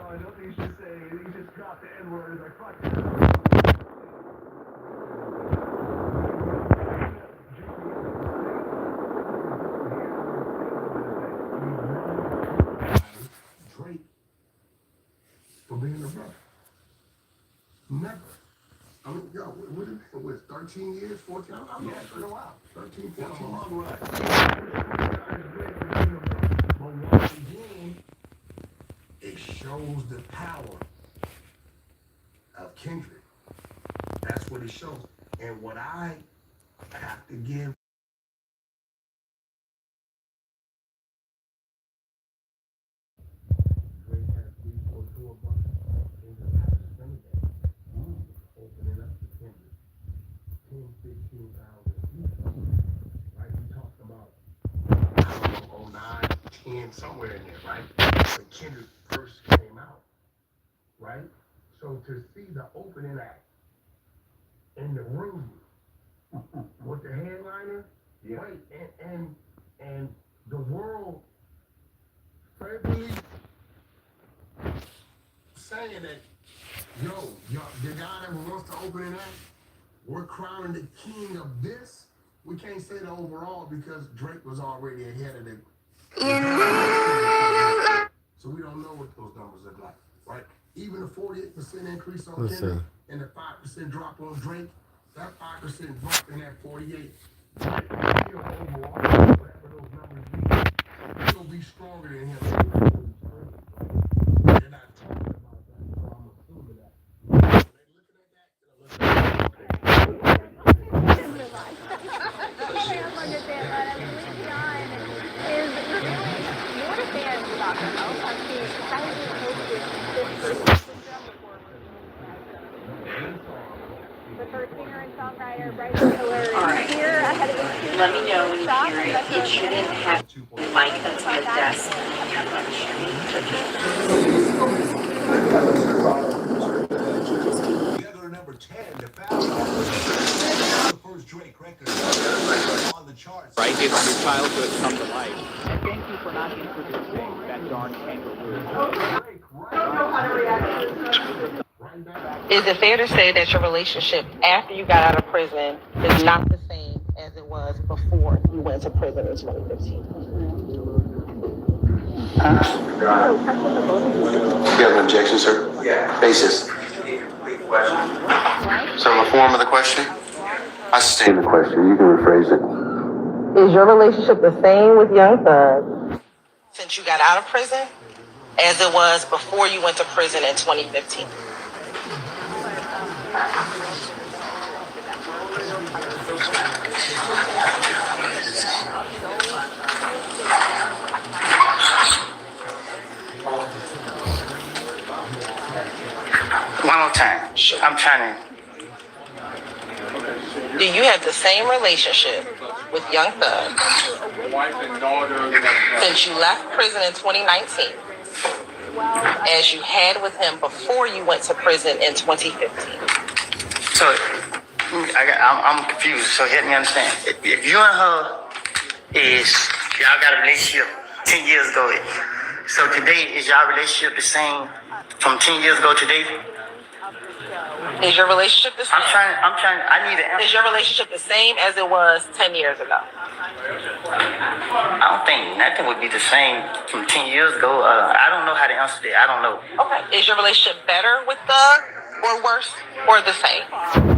I don't think you should say anything. You just drop the N word. Like, fuck Drake for being a brother. Never. I mean, yo, what is it? What, 13 years, 14? I'm yeah, for a while. 13, 14 years. Long run. But once again, it shows the power of Kendrick. That's what it shows. And what I have to give Drake has 3 or 2 of us in the last Sunday, opening up to Kendrick. 10, 15,000 people. Right? We talked about, I don't know, 09, 10, somewhere in there, right? When Kendrick first came out, right? So to see the opening act in the room with the headliner, yeah. Right? And the world verbally saying that, yo, the guy that wants to open an act, we're crowning the king of this. We can't say the overall because Drake was already ahead of the. So we don't know what those numbers look like, right? Even the 48% increase on Kendrick and the 5% drop on Drake, that 5% drop in that 48, still overall, whatever those numbers be, it'll be stronger than him. They're not talking about that, so I'm assuming that. When they looking at that, they're looking at the singer and songwriter, writer, killer, is here ahead of the Let me know when you hear it. It shouldn't have a mic that's on the desk. Together number 10, the the first Drake record on the charts. Right, if your childhood come to life. And thank you for not introducing that darn kangaroo. Is it fair to say that your relationship after you got out of prison is not the same as it was before you went to prison in 2015? You have an objection, sir? Yeah. Basis. Some form of the question? I sustain the question. You can rephrase it. Is your relationship the same with Young Thug since you got out of prison as it was before you went to prison in 2015? One more time. I'm trying to. Do you have the same relationship with Young Thug since you left prison in 2019 as you had with him before you went to prison in 2015? So, I'm confused. So help me understand. If you and her y'all got a relationship 10 years ago, so today is y'all relationship the same from 10 years ago today? Is your relationship the same? I need an answer. Is your relationship the same as it was 10 years ago? I don't think nothing would be the same from 10 years ago. I don't know how to answer that. I don't know. Okay. Is your relationship better with Thug or worse or the same? I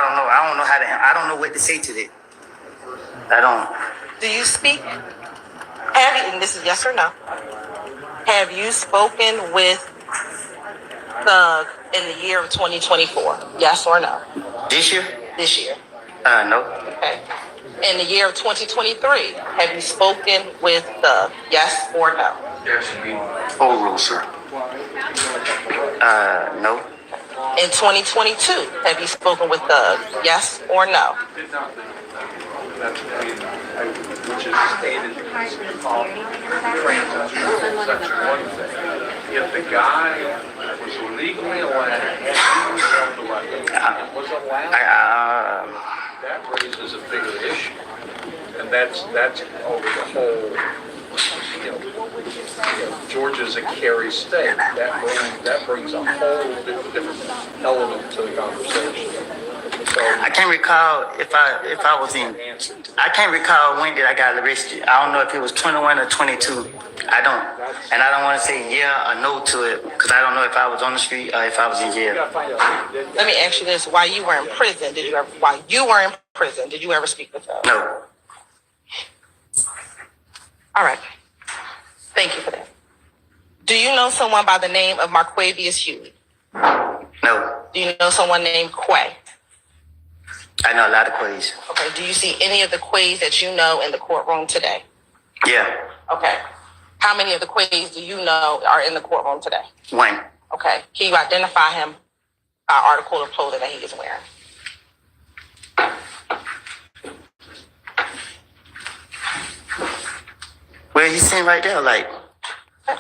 don't know. I don't know what to say to that. I don't. Do you speak? And this is yes or no. Have you spoken with Thug in the year of 2024? Yes or no? This year? This year. No. Okay. In the year of 2023, have you spoken with Thug? Yes or no? Overrule, sir. No. In 2022, have you spoken with Thug? Yes or no? Which is stated called Section 1 thing. If the guy was legally allowed to have the weapon, was allowed, that raises a that's over the whole, Georgia's a carry state. That brings a whole different element to the conversation. So I can't recall if I was in. I can't recall when did I got arrested. I don't know if it was 21 or 22. I don't, and I don't want to say yeah or no to it because I don't know if I was on the street or if I was in jail. Let me ask you this: while you were in prison, did you ever speak with her? No, All right. Thank you for that. Do you know someone by the name of Marquavius Huey? no. Do you know someone named Quay? I know a lot of Quays. Okay. Do you see any of the Quays that you know in the courtroom today? Yeah, Okay. How many of the Quays do you know are in the courtroom today? one. Okay. Can you identify him by article of clothing that he is wearing? Well, he's sitting right there. Like I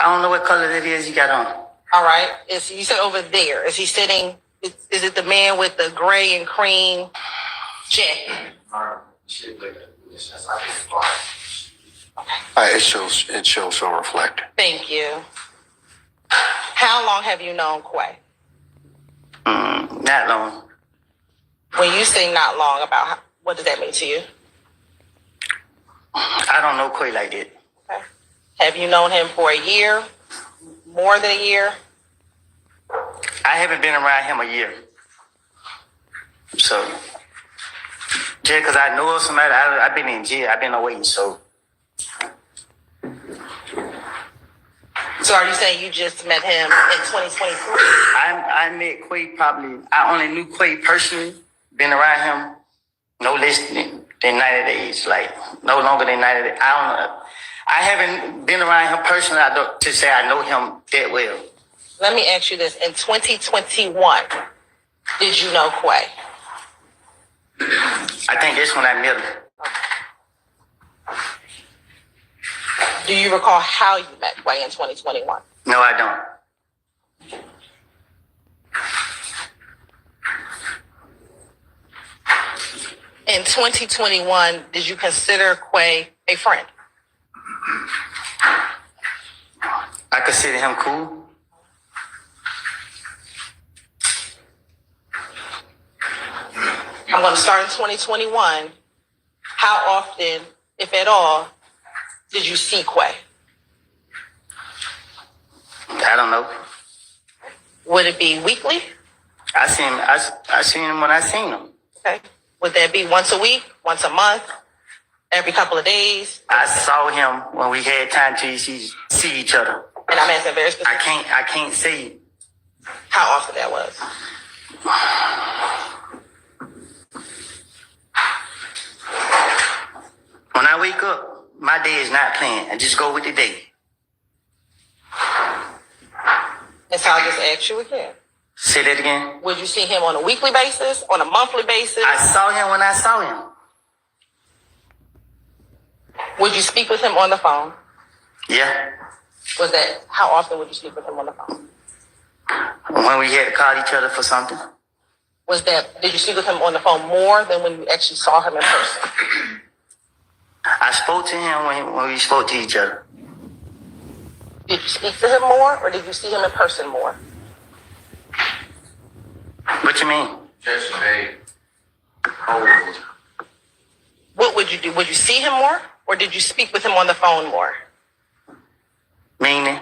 don't know what color that is he got on. All right. You said over there. Is he sitting? Is it the man with the gray and cream jacket? It shows so reflect. Thank you. How long have you known Quay? Not long. When you say not long, what does that mean to you? I don't know Quay like that. Okay. Have you known him for a year? More than a year? I haven't been around him a year. So, just because I know of somebody, I've been in jail. I've been away. So are you saying you just met him in 2023? I met Quay probably, I only knew Quay personally, been around him no less than 90 days, like no longer than 90 days. I don't know. I haven't been around him personally to say I know him that well. Let me ask you this. In 2021, did you know Quay? I think that's when I met him. Do you recall how you met Quay in 2021? No, I don't. In 2021, did you consider Quay a friend? I consider him cool. I'm going to start in 2021. How often, if at all, did you see Quay? I don't know. Would it be weekly? I seen him when I seen him. Okay. Would that be once a week, once a month, every couple of days? I saw him when we had time to see each other. And I'm asking very specific. I can't say How often that was? When I wake up, my day is not planned. I just go with the day. And so I'll just ask you again. Say that again. Would you see him on a weekly basis, on a monthly basis? I saw him when I saw him. Would you speak with him on the phone? Yeah. How often would you speak with him on the phone? When we had to call each other for something. Did you speak with him on the phone more than when you actually saw him in person? I spoke to him when we spoke to each other. Did you speak to him more or did you see him in person more? What you mean? just a What would you do? Would you see him more or did you speak with him on the phone more? Meaning?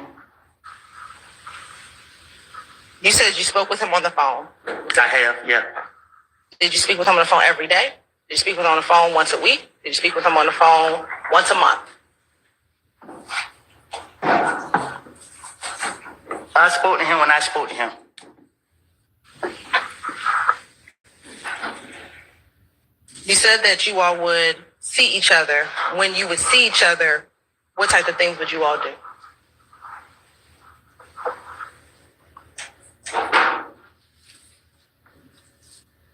You said you spoke with him on the phone. I have, yeah. Did you speak with him on the phone every day? Did you speak with him on the phone once a week? Did you speak with him on the phone once a month? I spoke to him when I spoke to him. You said that you all would see each other. When you would see each other, what type of things would you all do?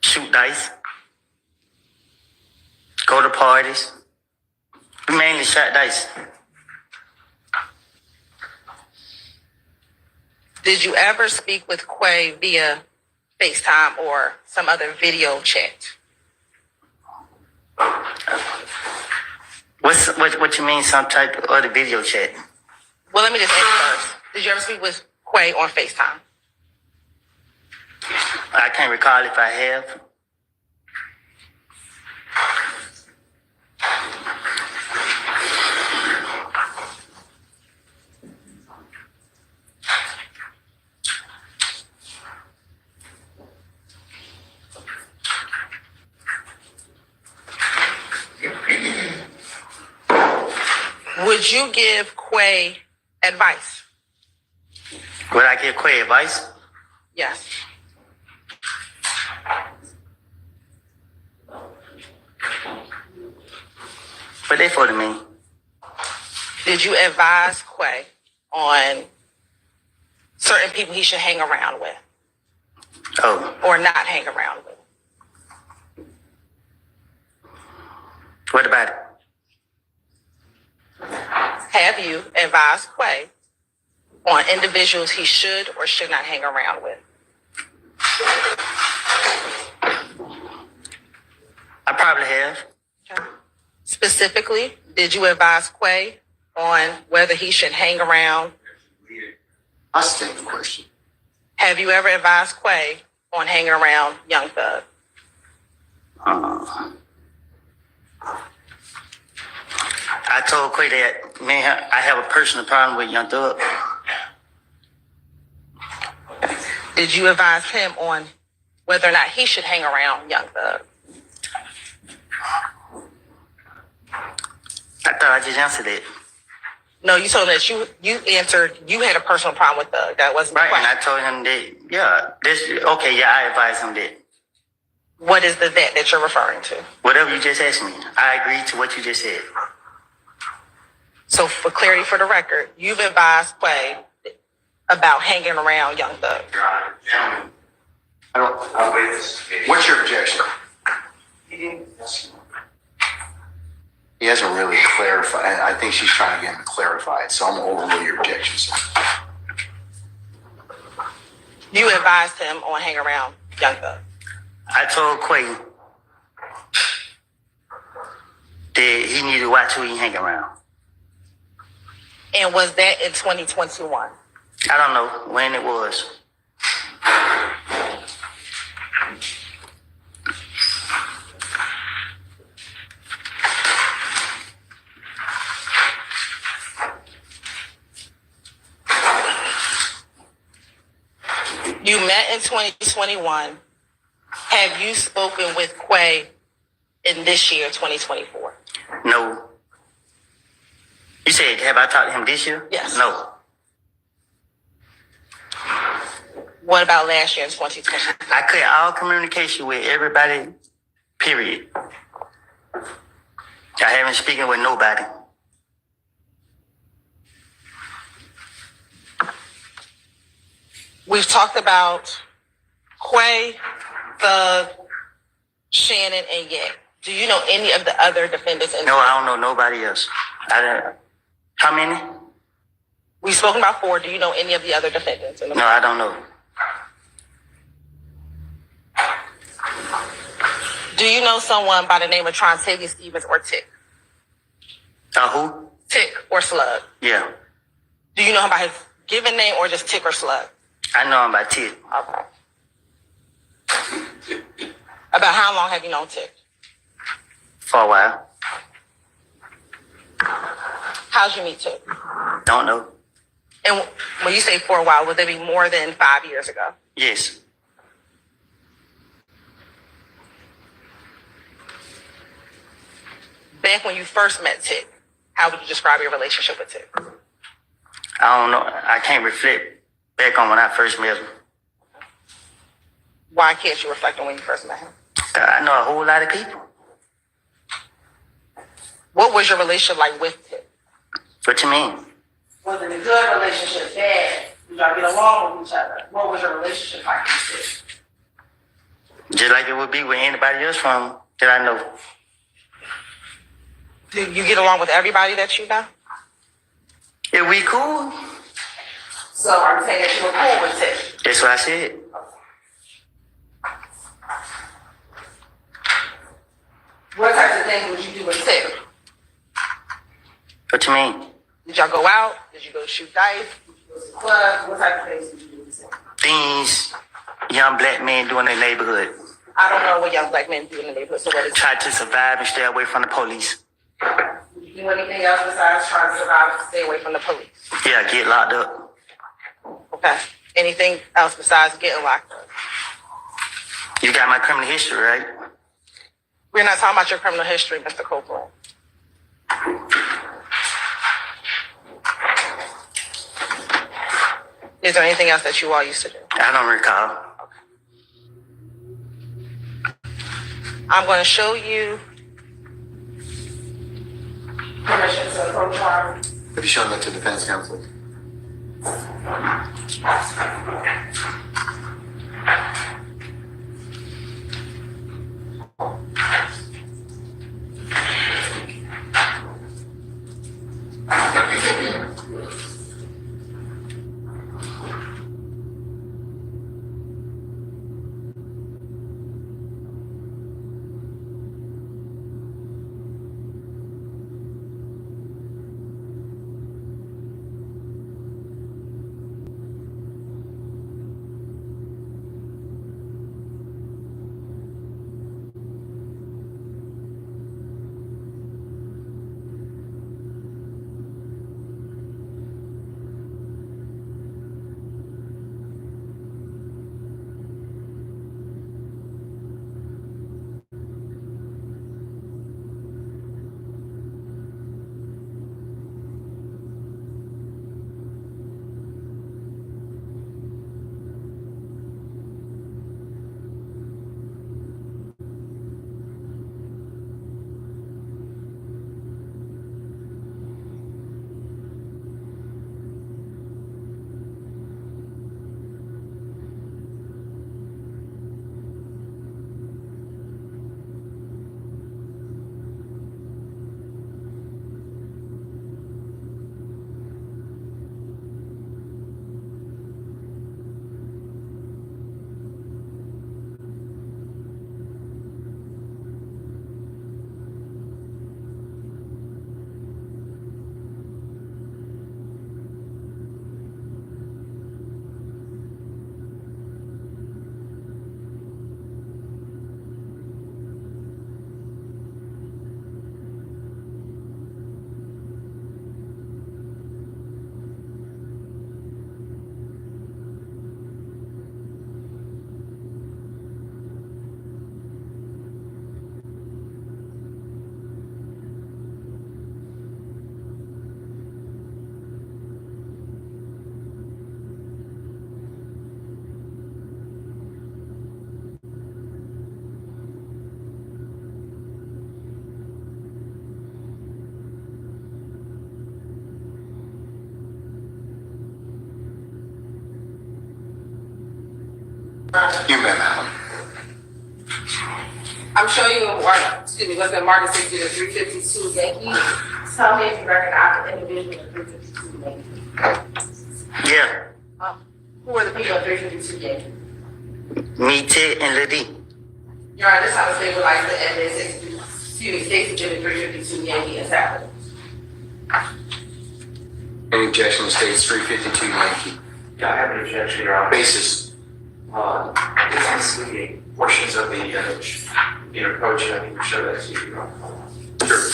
Shoot dice. Go to parties. We mainly shot dice. Did you ever speak with Quay via FaceTime or some other video chat? What you mean some type of other video chat? Well, let me just ask first. Did you ever speak with Quay on FaceTime? I can't recall if I have. Would you give Quay advice? Would I give Quay advice? Yes. What they for to me? Did you advise Quay on certain people he should hang around with Oh, or not hang around with? what about it? Have you advised Quay on individuals he should or should not hang around with? I probably have. Okay. Specifically, did you advise Quay on whether he should hang around? I stand the question. Have you ever advised Quay on hanging around Young Thug? I told Quay that, man, I have a personal problem with Young Thug. Did you advise him on whether or not he should hang around Young Thug? I thought I just answered it. No, you told him that you answered you had a personal problem with Thug. That wasn't the Right, and I question. told him that, I advised him that. What is the that you're referring to? Whatever you just asked me, I agree to what you just said. So for clarity for the record, you've advised Quay about hanging around Young Thug. I don't. What's your objection? He hasn't really clarified. I think she's trying to get him to clarify it. So I'm gonna overrule your objections. You advised him on hanging around Young Thug. I told Quay that he needed to watch who he hang around. And was that in 2021? I don't know when it was. You met in 2021. Have you spoken with Quay in this year, 2024? No. You said, have I talked to him this year? Yes. No. What about last year in 2020? I cut all communication with everybody, period. I haven't spoken with nobody. We've talked about Quay, Thug, Shannon, and Yak. Do you know any of the other defendants in No, I don't know nobody else. How many? We've spoken about 4. Do you know any of the other defendants? No, I don't know. Do you know someone by the name of Trontavia Stevens or Tick? Who? Tick or Slug? Yeah. Do you know him by his given name or just Tick or Slug? I know him by Tit. Okay. About how long have you known Tick? For a while. How'd you meet Tick? Don't know. And when you say for a while, would that be more than 5 years ago? Yes. Back when you first met Tick, how would you describe your relationship with Tick? I don't know. I can't reflect back on when I first met him. Why can't you reflect on when you first met him? I know a whole lot of people. What was your relationship like with Tick? What you mean? Was it a good relationship, bad? Did y'all get along with each other? What was your relationship like with Tick? Just like it would be with anybody else from that I know. Do you get along with everybody that you know? If we cool, So are you saying that you were cool with Tick? that's what I said. What types of things would you do with Tick? What you mean? Did y'all go out? Did you go shoot dice? What type of things did you do? Things young black men do in their neighborhood. I don't know what young black men do in the neighborhood, so what is Try to survive and stay away from the police. Did you do anything else besides trying to survive and stay away from the police? Yeah, get locked up. Okay. Anything else besides getting locked up? You got my criminal history, right? We're not talking about your criminal history, Mr. Copeland. Is there anything else that you all used to do? I don't recall. I'm going to show you permission to approach our. Have you shown that to defense counsel? You may, madam. I'm showing you what's been marked 60 to 352 Yankee. Tell me if you recognize the individual in 352 Yankee. Yeah. Who are the people in 352 Yankee? Me, Ted, and Liddy. Your Honor, this time to stabilize the evidence. States Exhibit 352 Yankee is happening. Any objection to states 352 Yankee? Yeah, I have an objection, Your Honor. Basis. It's misleading portions of the image being approached, and I think we show that to you, Your Honor. Sure.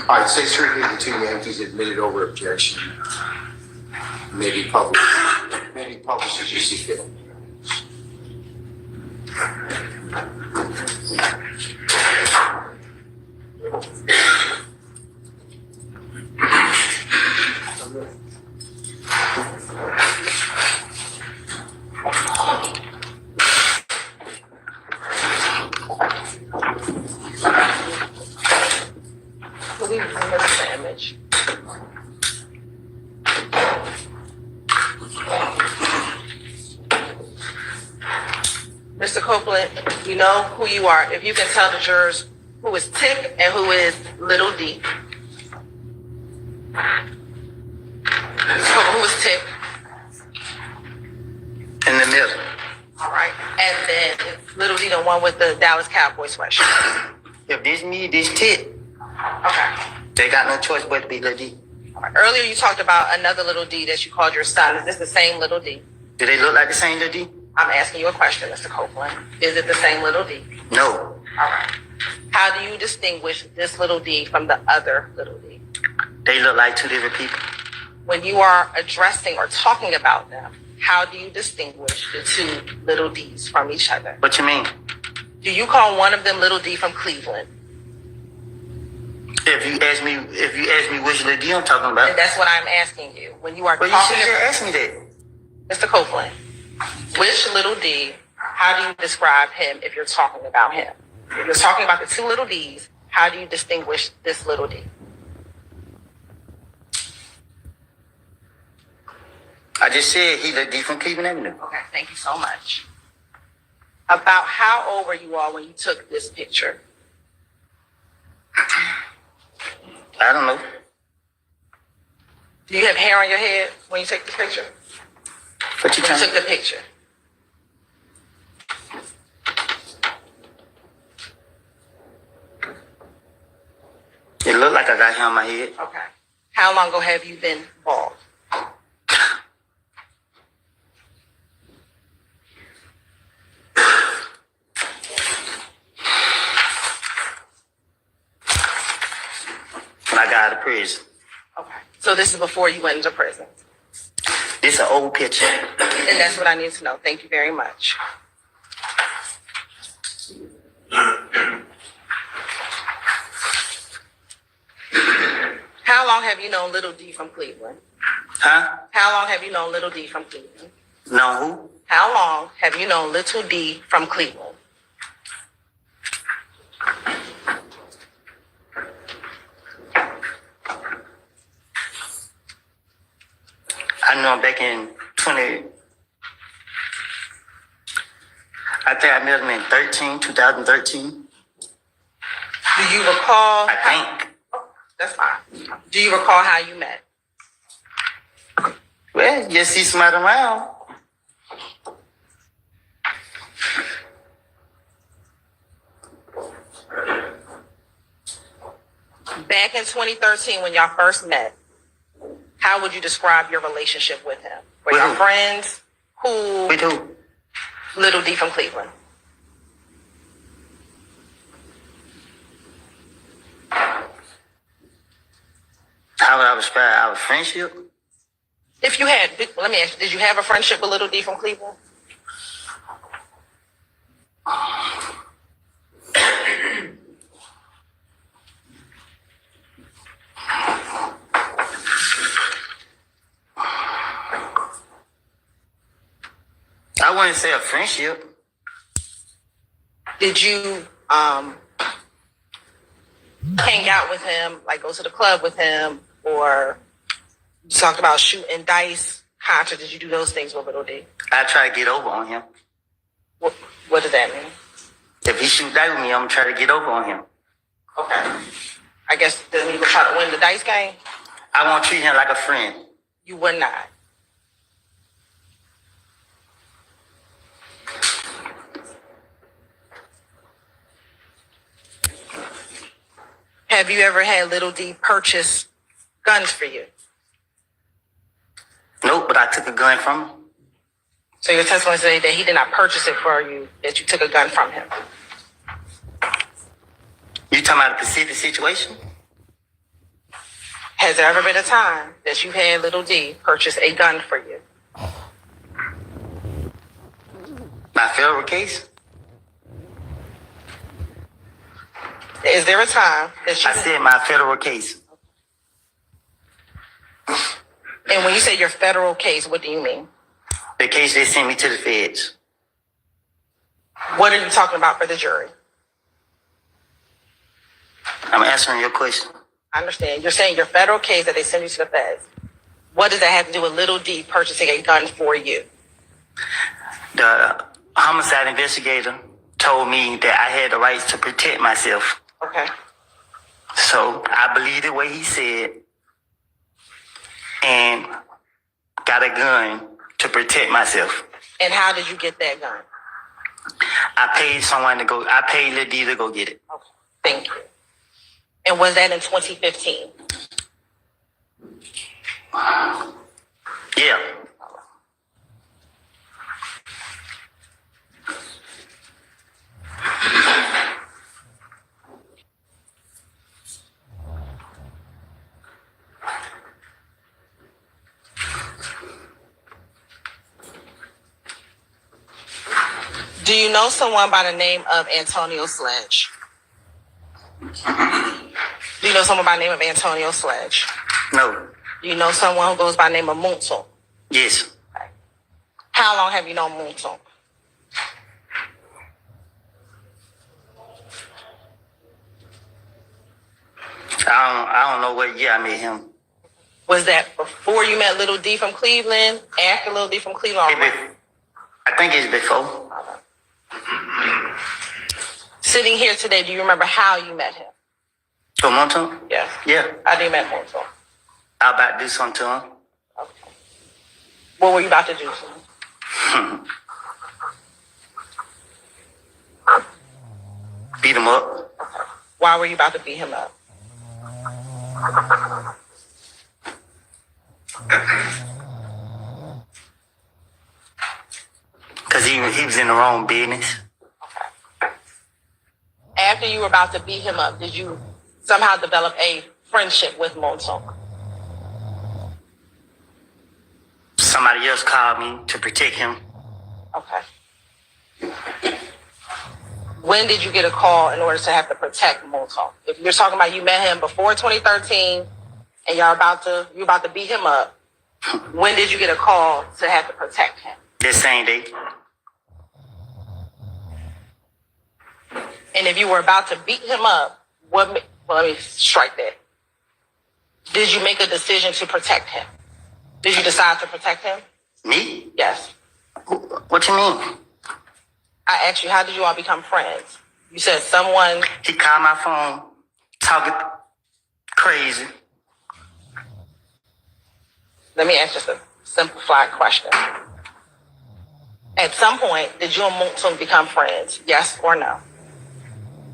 All right, 6-3, the two Yankees admitted over objection. Maybe publish as you see fit. Please remember the image. Mr. Copeland, you know who you are. If you can tell the jurors who is Tick and who is Little D. So who is Tick? In the middle. All right. And then is Little D the one with the Dallas Cowboys sweatshirt? If this me, this tit, Okay. they got no choice but to be Lil D. All right. Earlier you talked about another Little D that you called your son. Is this the same Little D? Do they look like the same Lil D? I'm asking you a question, Mr. Copeland. Is it the same Little D? No. All right. How do you distinguish this Little D from the other Little D? They look like two different people. When you are addressing or talking about them, how do you distinguish the two Little Ds from each other? What you mean? Do you call one of them Little D from Cleveland? If you ask me which Lil D I'm talking And about, that's what I'm asking you. When you are well, you talking should about just ask me that. Mr. Copeland, which Little D, how do you describe him if you're talking about him? If you're talking about the two Little Ds, how do you distinguish this Little D? I just said he Lil D from Cleveland Avenue. Okay, thank you so much. About how old were you all when you took this picture? I don't know. Do you have hair on your head when you take the picture? What you When you talking? took the picture? It looked like I got hair on my head. Okay. How long ago have you been bald? When I got out of prison. Okay. So this is before you went into prison. This an old picture. And that's what I need to know. Thank you very much. How long have you known Little D from Cleveland? Huh? How long have you known Little D from Cleveland? No who? How long have you known Little D from Cleveland? I know him back in 20. I think I met him in 2013. Do you recall? I think. That's fine. Do you recall how you met? Well, you see somebody around. Back in 2013, when y'all first met, how would you describe your relationship with him? Were With y'all who? friends? Who? With who? Little D from Cleveland. How would I describe our friendship? If you had, let me ask you, did you have a friendship with Little D from Cleveland? I wouldn't say a friendship. Did you hang out with him, like go to the club with him, or you talked about shooting dice, contra? Did you do those things with Little D? I try to get over on him. What does that mean? If he shoot dice with me, I'm gonna try to get over on him. Okay. I guess then you would try to win the dice game? I won't treat him like a friend. You would not. Have you ever had Little D purchase guns for you? Nope, but I took a gun from him. So your testimony said that he did not purchase it for you, that you took a gun from him. You talking about a Pacific situation? Has there ever been a time that you had Little D purchase a gun for you? My federal case? Is there a time that you... I said my federal case. And when you say your federal case, what do you mean? The case they sent me to the feds. What are you talking about for the jury? I'm answering your question. I understand. You're saying your federal case that they send you to the feds. What does that have to do with Little D purchasing a gun for you? The homicide investigator told me that I had the rights to protect myself. Okay. So I believed the way he said and got a gun to protect myself. And how did you get that gun? I paid I paid Lil D to go get it. Okay. Thank you. And was that in 2015? Yeah. Do you know someone by the name of Antonio Sledge? Do you know someone by the name of Antonio Sledge? No. Do you know someone who goes by the name of Moonson? Yes. How long have you known Moonson? I don't know what year I met him. Was that before you met Little D from Cleveland? After Little D from Cleveland? I think it's before. Sitting here today, do you remember how you met him? To Monton? Yeah. Yeah. How did you met Moonson? I was about to do something to him. Okay. What were you about to do to him? Beat him up. Why were you about to beat him up? Because he was in the wrong business. After you were about to beat him up, did you somehow develop a friendship with Moonson? Somebody else called me to protect him. Okay. When did you get a call in order to have to protect Moonson? If you're talking about you met him before 2013 and you're about to beat him up, when did you get a call to have to protect him? This same day. And if you were about to beat him up, well, let me strike that. Did you make a decision to protect him? Did you decide to protect him? Me? Yes. What you mean? I asked you, how did you all become friends? You said someone... He called my phone, talking crazy. Let me ask just a simplified question. At some point, did you and Moonson become friends? Yes or no?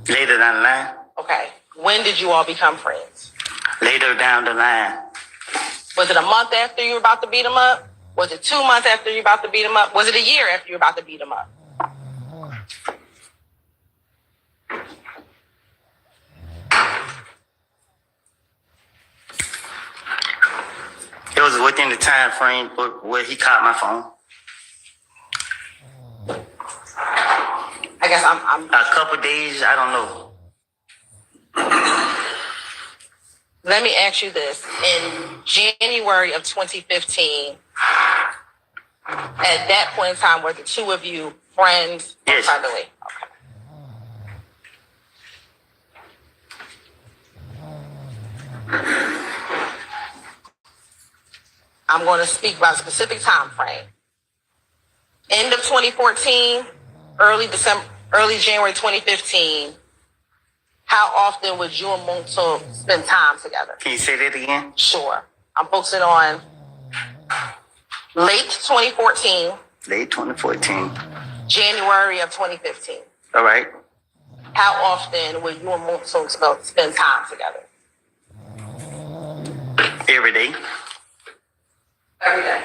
Later down the line. Okay. When did you all become friends? Later down the line. Was it a month after you were about to beat him up? Was it 2 months after you were about to beat him up? Was it a year after you were about to beat him up? It was within the time frame where he caught my phone. I guess I'm A couple days, I don't know. Let me ask you this. In January of 2015, at that point in time, were the two of you friends? Yes. Privately? Okay. I'm going to speak about a specific time frame. End of 2014, early January 2015. How often would you and Moonson spend time together? Can you say that again? Sure. I'm focusing on late 2014, Late 2014. January of 2015. All right. How often would you and Moonson spend time together? Every day. Every day.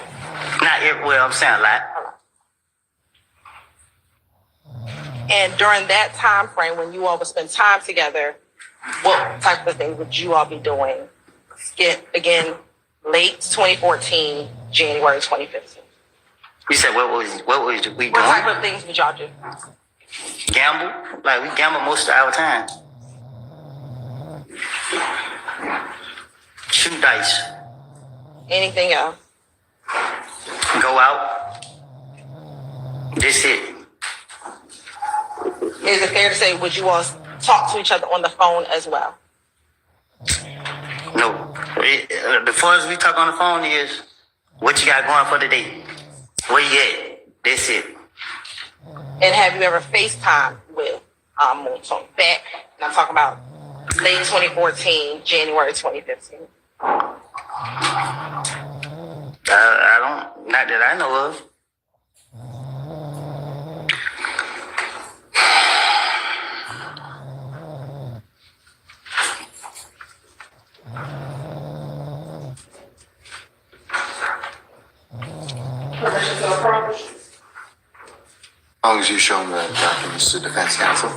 Not every, well, I'm saying a lot. And during that time frame, when you all would spend time together, what type of things would you all be doing Skip again, late 2014, January 2015. You said what was we What type doing? of things would y'all do? Gamble? Like we gamble most of our time. Shoot dice. Anything else? Go out. That's it. Is it fair to say, would you all talk to each other on the phone as well? No. The first we talk on the phone is what you got going for the day. Where you at? That's it. And have you ever FaceTime with Moonstone? Back, and I'm talking about late 2014, January 2015. I don't, not that I know of. Permission to approach? As long as you show them the documents to defense counsel.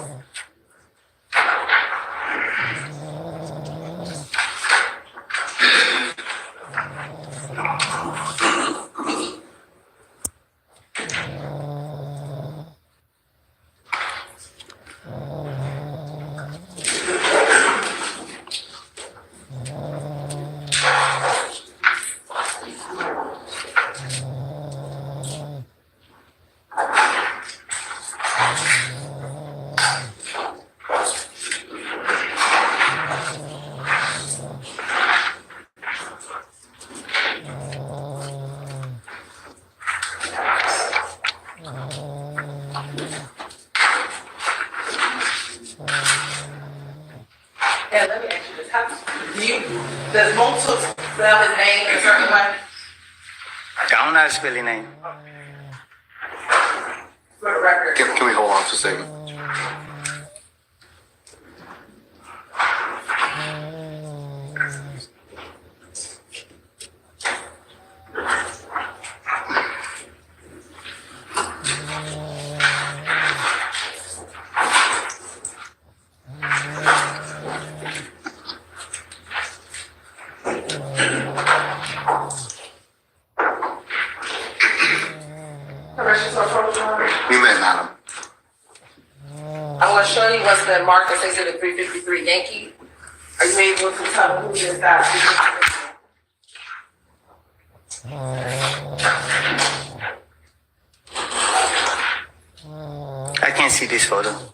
And let me ask you this: does Moonstone spell his name in a certain way? I don't know how to spell your name. For the record. Can we hold on for a second? Permission to approach, Your Honor? You may, madam. I want to show you what's been marked as Exhibit 353 Yankee. Are you able to tell me who this guy is? I can't see this photo.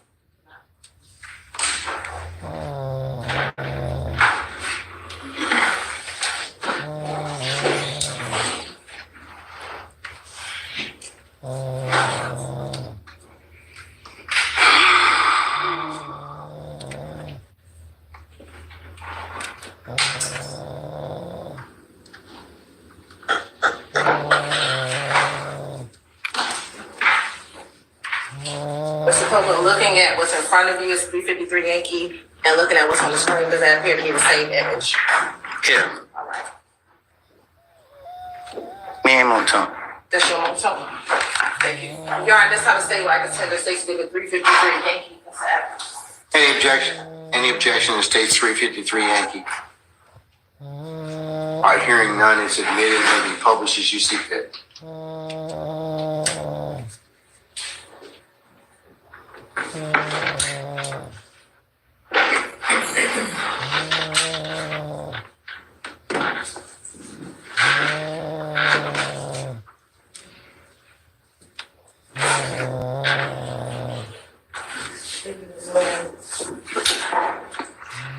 Mr. Copeland, looking at what's in front of you is 353 Yankee, and looking at what's on the screen, does that appear to be the same image? Yeah. All right. Me and Moonstone. That's your Moonstone. Thank you. Your Honor, this time of state where I can send this Exhibit 353 Yankee. That's that. Any objection? Any objection to States 353 Yankee? All right, hearing none, it's admitted and may be published as you see fit.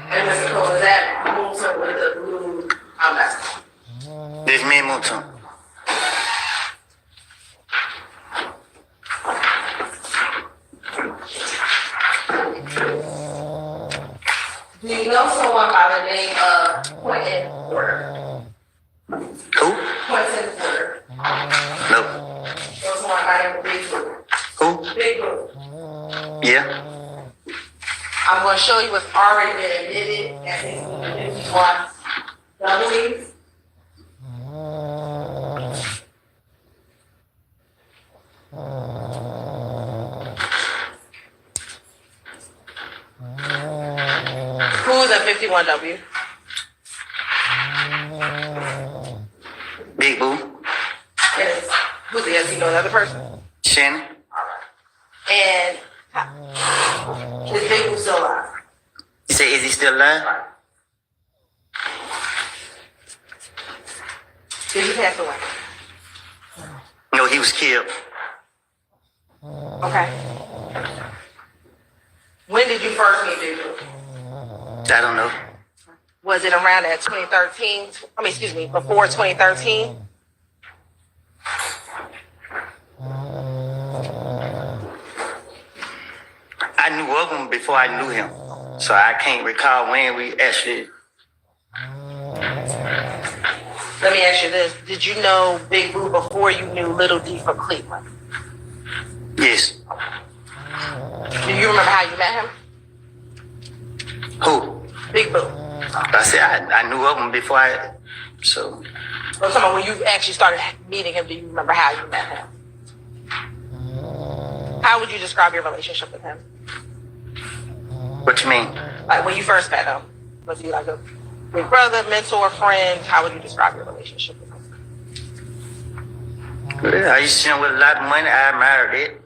And Mr. Cole, is that Moonstone with the blue vest? This me and Moonstone. Do you know someone by the name of Quentin Porter? Who? Quentin Porter. No. Or someone by the name of Big Blue? Who? Big Blue. Yeah. I'm going to show you what's already been admitted as a 51 W. Who is a 51W? you know another person? Shannon. And is Big Boo still alive? You say, is he still alive? Did he pass away? No, he was killed. Okay. When did you first meet Big Boo? I don't know. Was it around that 2013? Before 2013? I knew of him before I knew him. So I can't recall when we actually. Let me ask you this. Did you know Big Boo before you knew Little D from Cleveland? Yes. Do you remember how you met him? Who? Big Boo. I said I knew of him before I. So. I'm talking about when you actually started meeting him, do you remember how you met him? How would you describe your relationship with him? What you mean? Like when you first met him, was he like a big brother, mentor, friend? How would you describe your relationship with him? Well, I used to see him with a lot of money. I admired it.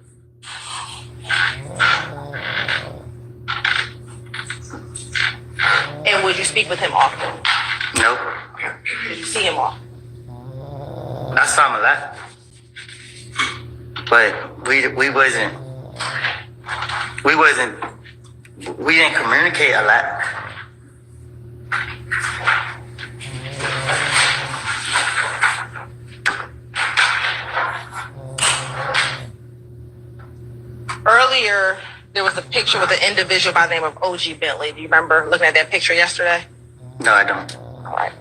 And would you speak with him often? No. Did you see him often? I saw him a lot. But we didn't communicate a lot. Earlier, there was a picture with an individual by the name of O.G. Bentley. Do you remember looking at that picture yesterday? No, I don't. All right.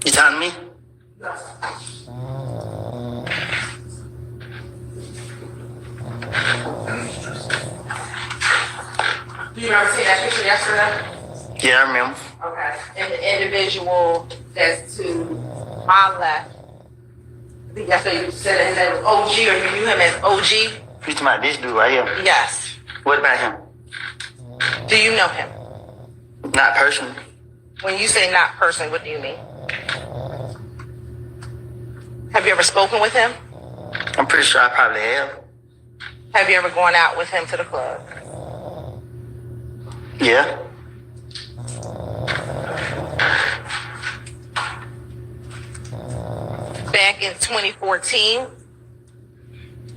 You telling me? Do you remember seeing that picture yesterday? Yeah, I remember. Okay. And the individual that's to my left, I think that's what you said his name was OG, or you knew him as OG? You talking about this dude right here? Yes. What about him? Do you know him? Not personally. When you say not personally, what do you mean? Have you ever spoken with him? I'm pretty sure I probably have. Have you ever gone out with him to the club? Yeah. Back in 2014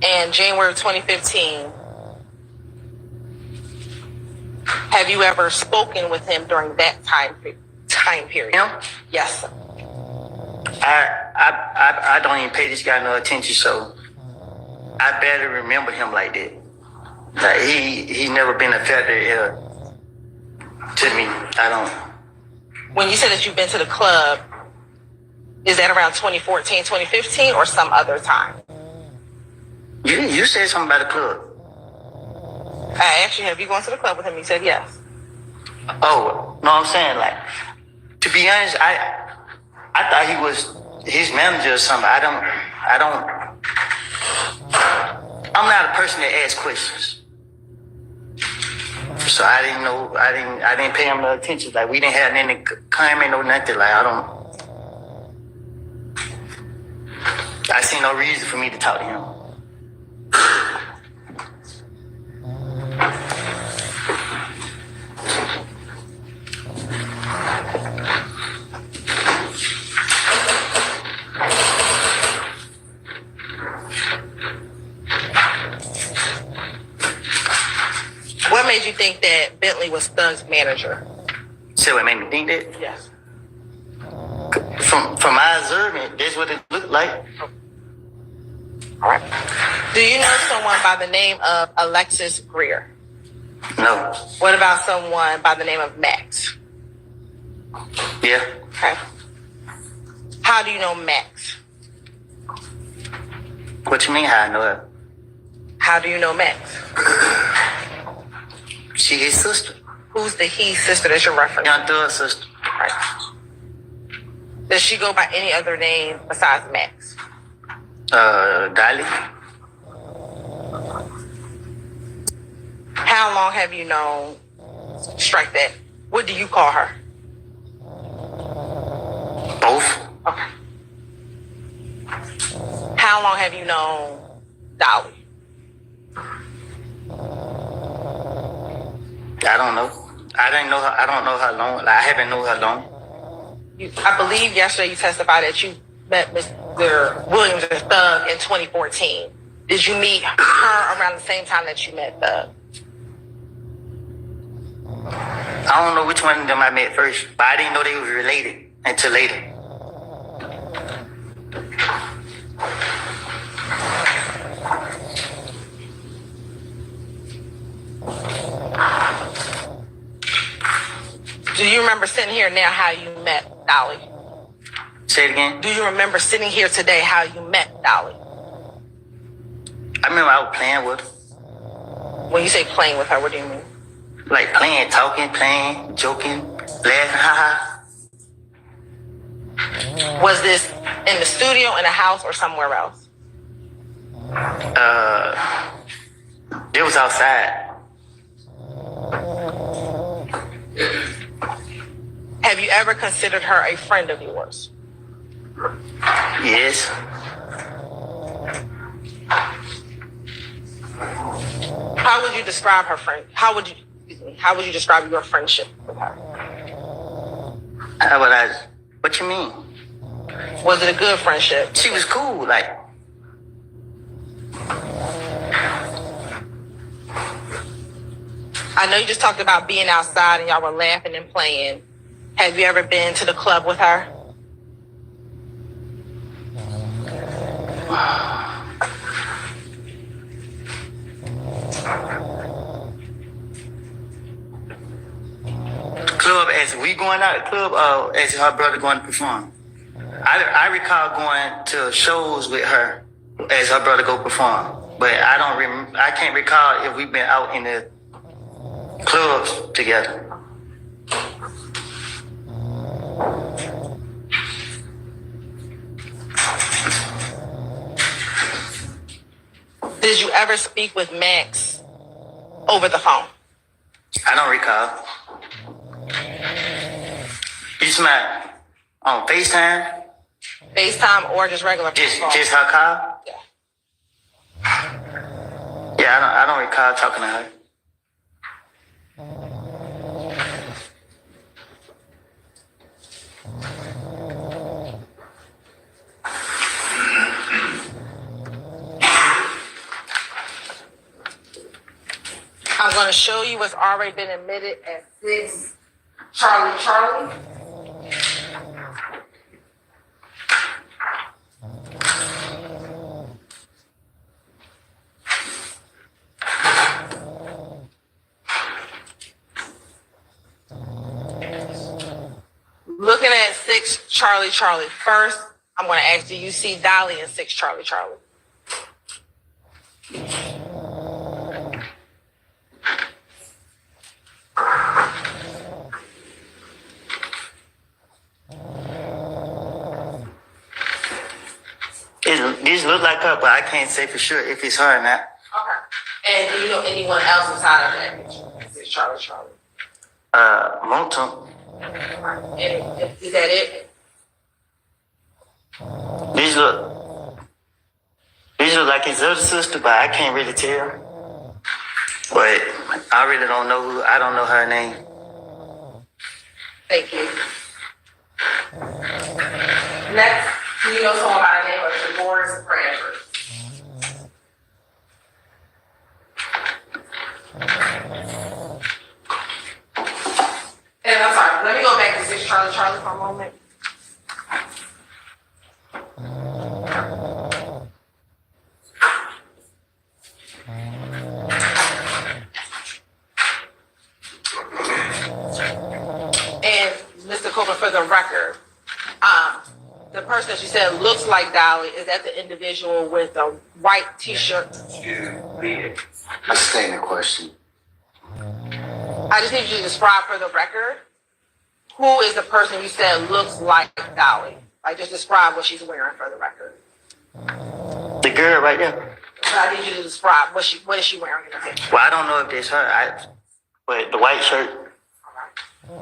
and January 2015, have you ever spoken with him during that time period? Him? Yes, sir. I don't even pay this guy no attention, so I barely remember him like that. Like he never been a factor to me. I don't. When you said that you've been to the club, is that around 2014, 2015, or some other time? You said something about the club. I asked you, have you gone to the club with him? You said yes. Oh, no, I'm saying, like, to be honest, I thought he was his manager or something. I'm not a person that asks questions. So I didn't know, I didn't pay him no attention. Like, we didn't have any comment or nothing. Like, I see no reason for me to talk to him. What made you think that Bentley was Thug's manager? So it made me think that. Yes. From my observation, that's what it looked like. All right. Do you know someone by the name of Alexis Greer? No. What about someone by the name of Max? Yeah. Okay. How do you know Max? What you mean how I know her? How do you know Max? She his sister. Who's the he sister that you're referencing? Young Thug's sister. Right. Does she go by any other name besides Max? Dolly. How long have you known? Strike that. What do you call her? Both. Okay. How long have you known Dolly? I don't know. I didn't know her. I don't know her long. Like, I haven't known her long. I believe yesterday you testified that you met Mr. Williams or Thug in 2014. Did you meet her around the same time that you met Thug? I don't know which one of them I met first, but I didn't know they was related until later. Do you remember sitting here now how you met Dolly? Say it again. Do you remember sitting here today how you met Dolly? I remember I was playing with her. When you say playing with her, what do you mean? Like playing, talking, playing, joking, laughing, haha. Was this in the studio, in a house, or somewhere else? It was outside. Have you ever considered her a friend of yours? Yes. How would you describe her friend? How would you describe your friendship with her? What you mean? Was it a good friendship? She was cool, like. I know you just talked about being outside and y'all were laughing and playing. Have you ever been to the club with her? Club as we going out the club, as her brother going to perform. I recall going to shows with her as her brother go perform, but I can't recall if we've been out in the clubs together. Did you ever speak with Max over the phone? I don't recall. You smile on FaceTime? FaceTime or just regular phone? Just her call? Yeah. Yeah, I don't recall talking to her. I'm going to show you what's already been admitted at 6 Charlie. Looking at 6 Charlie. First, I'm going to ask, do you see Dolly in 6 Charlie? These look like her, but I can't say for sure if it's her or not. Okay. And do you know anyone else inside of that picture? 6 Charlie. Moulton. And is that it? These look like his other sister, but I can't really tell. But I really don't know I don't know her name. Thank you. Next, do you know someone by the name of Dolores Bradford? And I'm sorry, let me go back to 6 Charlie for a moment. for the record, the person that you said looks like Dolly, is that the individual with the white t-shirt? I stand the question. I just need you to describe for the record, who is the person you said looks like Dolly? Like, just describe what she's wearing for the record. The girl right there. So I need you to describe what is she wearing in the picture. Well, I don't know if it's her. But the white shirt.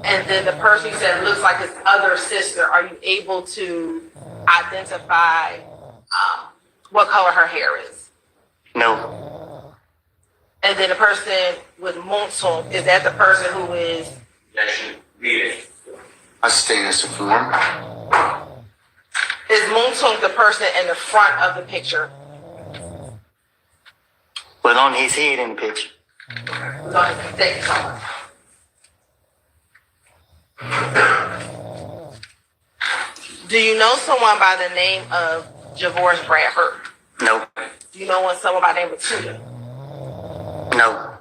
And then the person you said looks like his other sister, are you able to identify what color her hair is? No. And then the person with Montung, is that the person who is? I stand as a form. Is Montung the person in the front of the picture? But on his head in the picture. Thank you so much. Do you know someone by the name of Javoris Bradford? No. Do you know someone by the name of Tudor? No.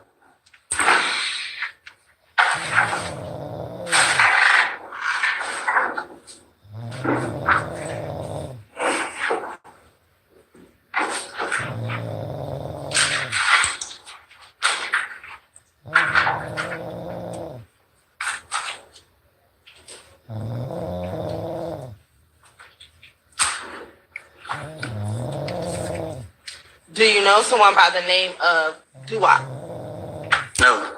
Do you know someone by the name of Dua? No.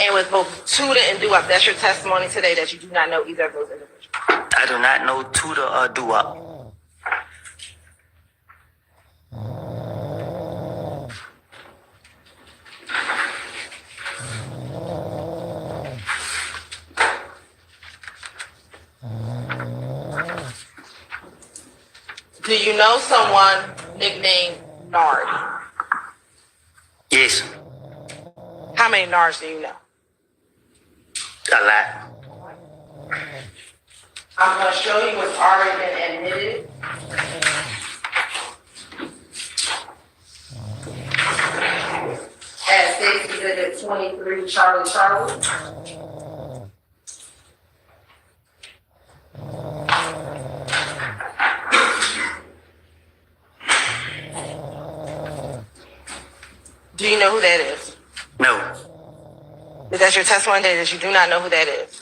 And with both Tudor and Dua, that's your testimony today that you do not know either of those individuals. I do not know Tudor or Doo-Wop. Do you know someone nicknamed Nard? Yes. How many Nards do you know? A lot. I'm going to show you what's already been admitted. As States Exhibit 23, Charlie. Do you know who that is? No. Is that your testimony that you do not know who that is?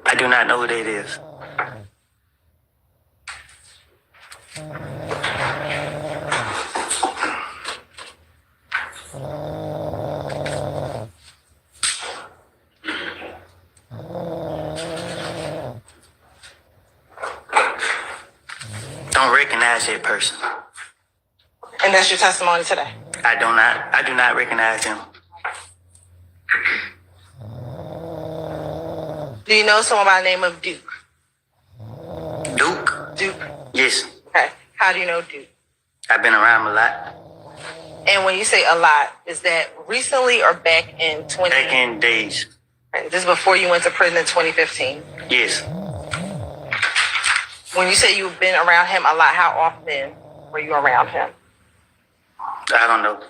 I do not know who that is. Don't recognize that person. And that's your testimony today? I do not recognize him. Do you know someone by the name of Duke? Duke? Duke. Yes. Okay. How do you know Duke? I've been around him a lot. And when you say a lot, is that recently or back in 20? Back in days. Okay, this is before you went to prison in 2015. Yes. When you say you've been around him a lot, how often were you around him? I don't know.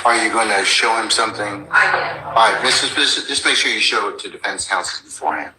Are you going to show him something? I am. All right, just make sure you show it to defense counsel beforehand.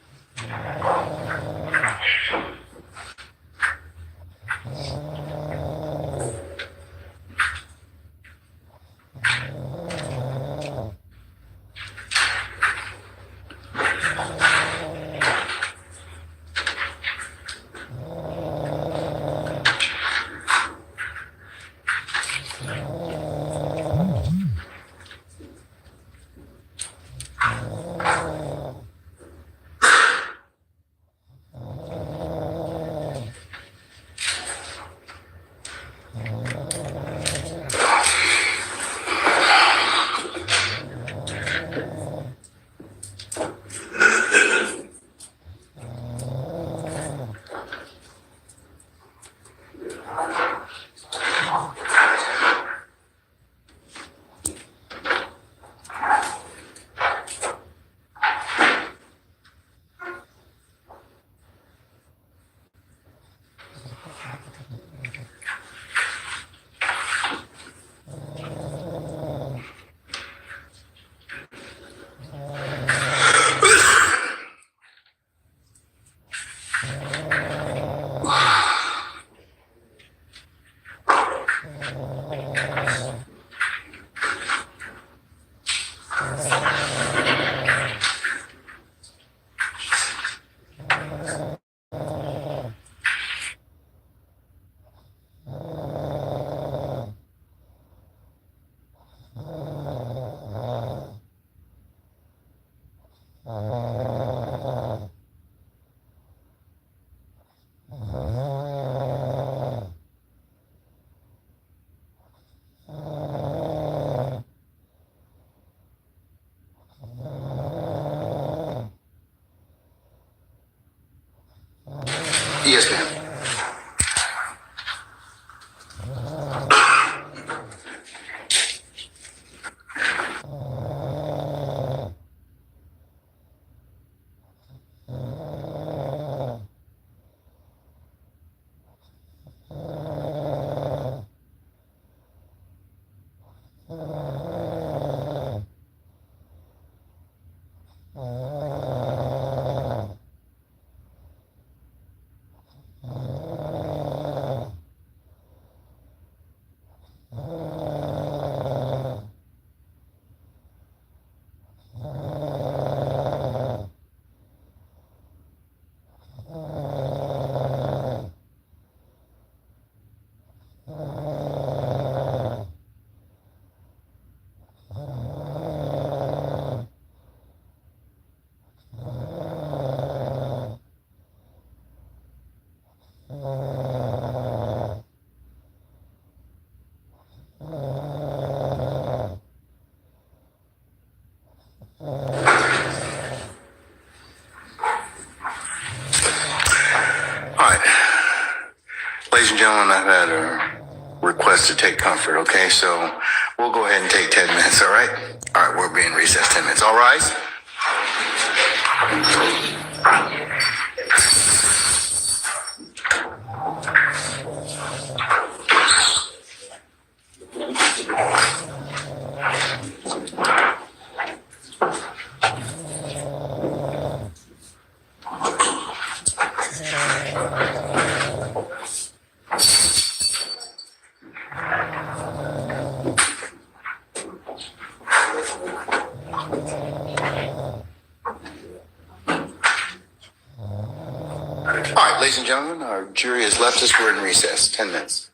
Yes, ma'am. All right. Ladies and gentlemen, I've had a request to take comfort, okay? So we'll go ahead and take 10 minutes, all right? All right, we'll be in recess 10 minutes. All rise. All right, ladies and gentlemen, our jury has left us. We're in recess. 10 minutes.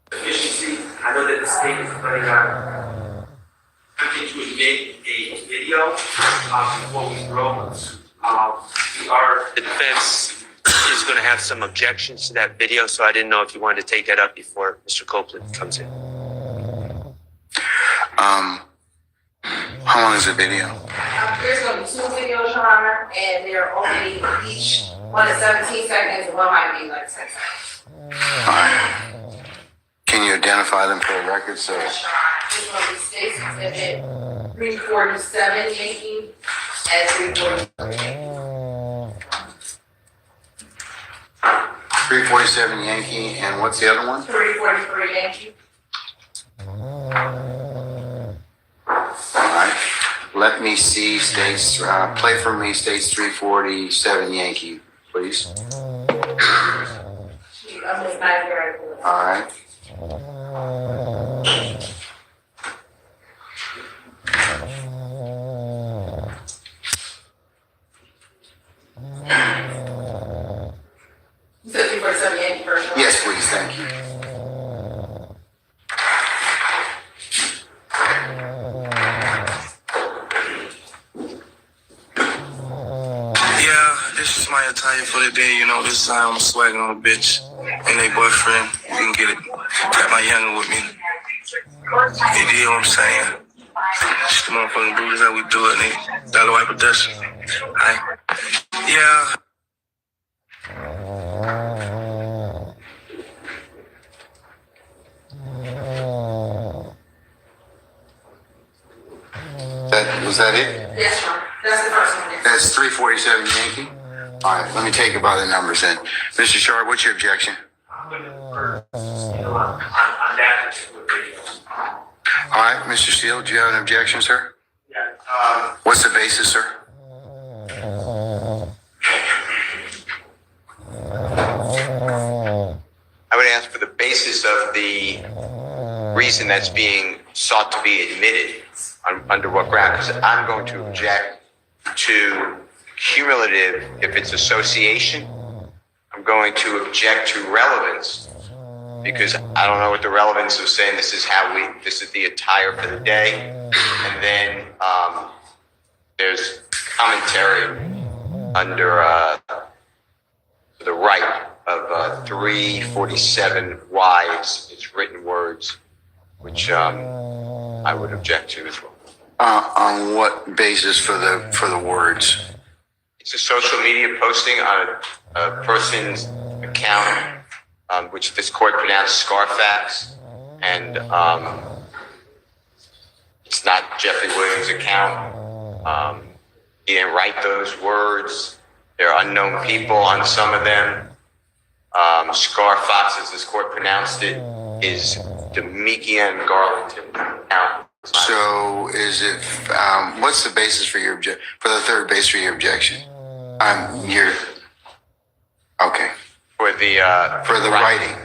Efficiency, I know that the state is planning on attempting to make a video before we grow. The defense is going to have some objections to that video, so I didn't know if you wanted to take that up before Mr. Copeland comes in. How long is the video? There's going to be 2 videos, Your Honor, and they're only each one is 17 seconds, and one might be like 10 seconds. All right. Can you identify them for the record, sir? Yes, Your Honor. This one is State's Exhibit 347 Yankee and 347. 347 Yankee, and what's the other one? 343 Yankee. All right. Let me see states. Play for me states 347 Yankee, please. I'm just not here. All right. You said 347 Yankee first. Right? Yes, please. Thank you. Yeah, this is my attire for the day. You know, this is how I'm swagging on a bitch and they boyfriend. You can get it. Got my younger with me. You deal what I'm saying? Just the motherfucking booties how we do it. Nigga. Dollar White Production. Alright. Yeah. Was that it? Yes, Your Honor. That's the first one. Yes. That's 347 Yankee? All right, let me take it by the numbers then. Mr. Sharp, what's your objection? I'm going to defer on that particular video. All right, Mr. Steele, do you have an objection, sir? Yeah. What's the basis, sir? I would ask for the basis of the reason that's being sought to be admitted under what ground, because I'm going to object to cumulative if it's association. I'm going to object to relevance because I don't know what the relevance of saying this is the attire for the day. And then there's commentary under the right of 347 wives. It's written words, which I would object to as well. On what basis for the words? It's a social media posting on a person's account, which this court pronounced Scarfax, and it's not Jeffrey Williams' account. He didn't write those words. There are unknown people on some of them. Scarfax, as this court pronounced it, is Demekian Garlington account. So is it? What's the basis for the third base for your objection? Okay. For the writing,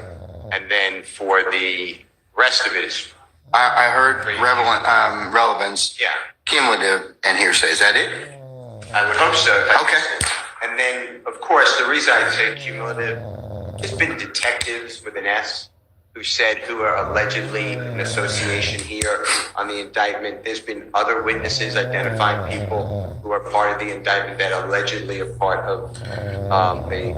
and then for the rest of it is. I heard relevance, Yeah, cumulative, and hearsay. Is that it? I would hope so. Okay. And then, of course, the reason I say cumulative, there's been detectives with an S who are allegedly in association here on the indictment. There's been other witnesses identifying people who are part of the indictment that allegedly are part of a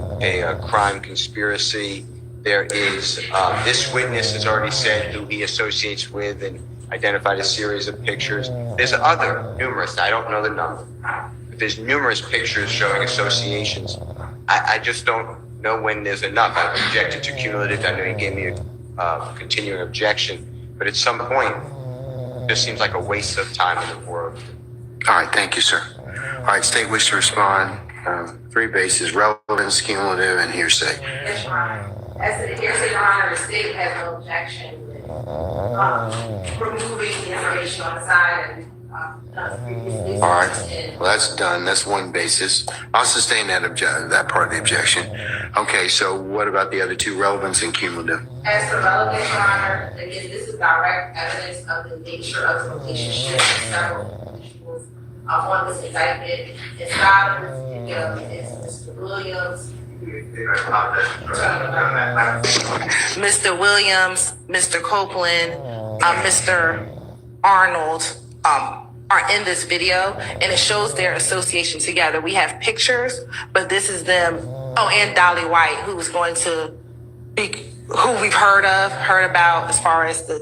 crime conspiracy. There is, this witness has already said who he associates with and identified a series of pictures. There's numerous, I don't know the number, but there's numerous pictures showing associations. I just don't know when there's enough. I've objected to cumulative. I know he gave me a continuing objection, but at some point, it just seems like a waste of time in the world. All right, thank you, sir. All right, state wish to respond. Three bases: relevance, cumulative, and hearsay. Yes, Your Honor. As to the hearsay, Your Honor, the state has no objection with removing the information on the side and All right, well, that's done. That's one basis. I'll sustain that part of the objection. Okay, so what about the other two, relevance and cumulative? As for relevance, Your Honor, again, this is direct evidence of the nature of the relationship of several individuals on this indictment. It's not this video, it's Mr. Williams, Mr. Williams, Mr. Copeland, Mr. Arnold, are in this video, and it shows their association together. We have pictures, but this is them. Oh, and Dolly White, who is going to be, who we've heard about as far as the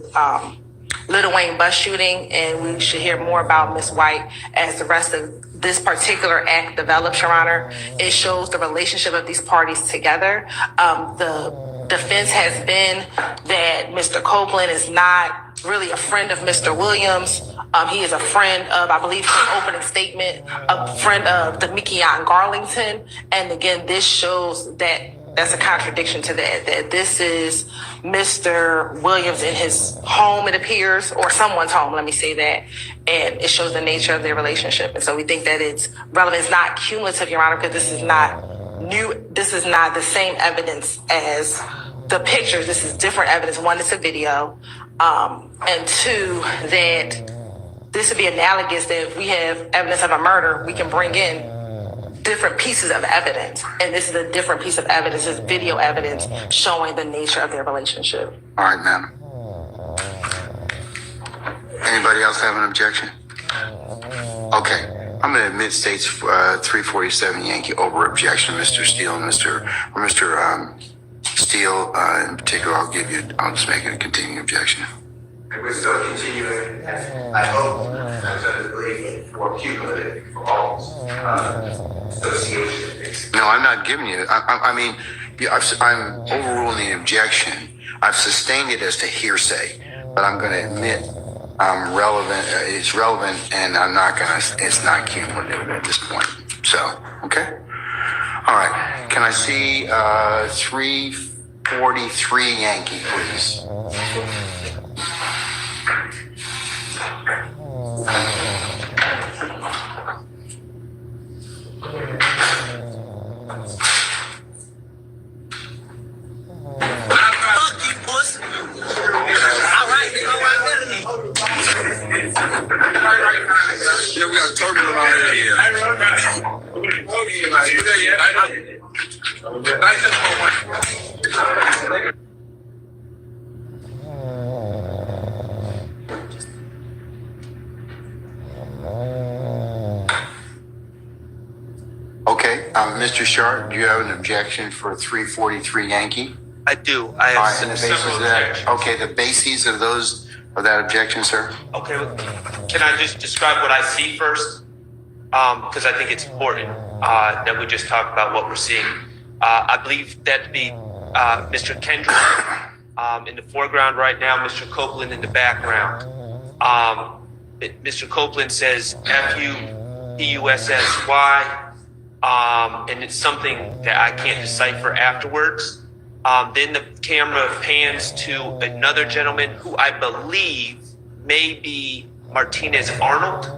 Little Wayne bus shooting, and we should hear more about Miss White as the rest of this particular act develops, Your Honor. It shows the relationship of these parties together. The defense has been that Mr. Copeland is not really a friend of Mr. Williams. He is a friend of, I believe, his opening statement, a friend of Demekian Garlington. And again, this shows that that's a contradiction to that this is Mr. Williams in his home, it appears, or someone's home, let me say that. And it shows the nature of their relationship. And so we think that it's relevant. It's not cumulative, Your Honor, because this is not new. This is not the same evidence as the pictures. This is different evidence. One, it's a video. And two, that this would be analogous that if we have evidence of a murder, we can bring in different pieces of evidence. And this is a different piece of evidence. It's video evidence showing the nature of their relationship. All right, ma'am. Anybody else have an objection? Okay. I'm going to admit states 347 Yankee over objection, Mr. Steele and Mr. Steele in particular. I'll just make it a continuing objection. And we're still continuing, I hope, as I believe, for cumulative for all associations. No, I'm not giving you. I'm overruling the objection. I've sustained it as to hearsay, but I'm going to admit relevant. It's relevant, and I'm not going to. It's not cumulative at this point. So, okay. All right. Can I see 343 Yankee, please? Yeah, we got a turbulent out here. Mr. Sharp, do you have an objection for 343 Yankee? I do. I All have right, and the basis several of that, objections. okay, the bases of that objection, sir? Okay, can I just describe what I see first? Because I think it's important that we just talk about what we're seeing. I believe that to be Mr. Kendrick in the foreground right now, Mr. Copeland in the background. Mr. Copeland says F-U-P-U-S-S-Y, and it's something that I can't decipher afterwards. Then the camera pans to another gentleman who I believe may be Martinez Arnold.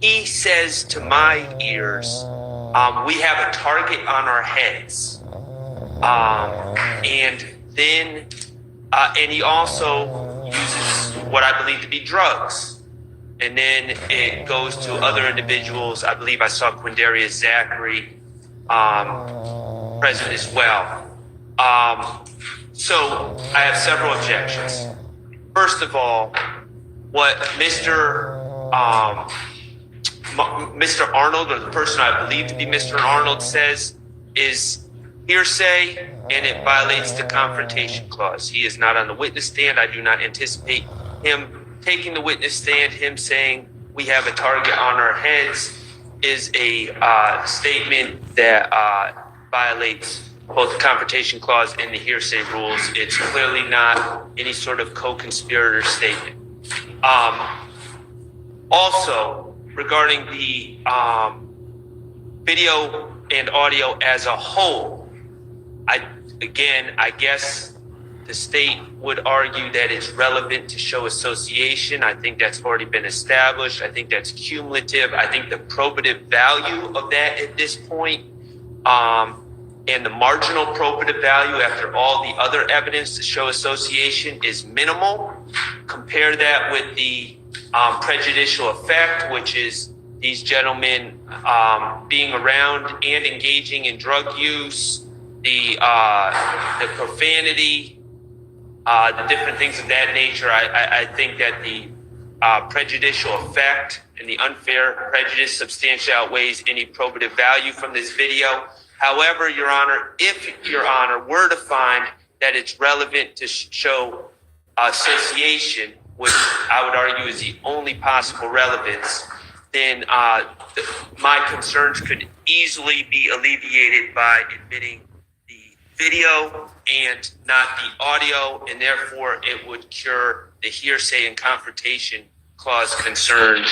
He says to my ears, we have a target on our heads. And then, and he also uses what I believe to be drugs. And then it goes to other individuals. I believe I saw Quindarius Zachary present as well. So I have several objections. First of all, what Mr. Arnold, or the person I believe to be Mr. Arnold, says is hearsay, and it violates the confrontation clause. He is not on the witness stand. I do not anticipate him taking the witness stand. Him saying we have a target on our heads is a statement that violates both the confrontation clause and the hearsay rules. It's clearly not any sort of co-conspirator statement. Also, regarding the video and audio as a whole, I guess the state would argue that it's relevant to show association. I think that's already been established. I think that's cumulative. I think the probative value of that at this point, and the marginal probative value after all the other evidence to show association is minimal. Compare that with the prejudicial effect, which is these gentlemen being around and engaging in drug use, the profanity, the different things of that nature. I think that the prejudicial effect and the unfair prejudice substantially outweighs any probative value from this video. However, Your Honor, if Your Honor were to find that it's relevant to show association, which I would argue is the only possible relevance, then my concerns could easily be alleviated by admitting the video and not the audio, and therefore it would cure the hearsay and confrontation clause concerns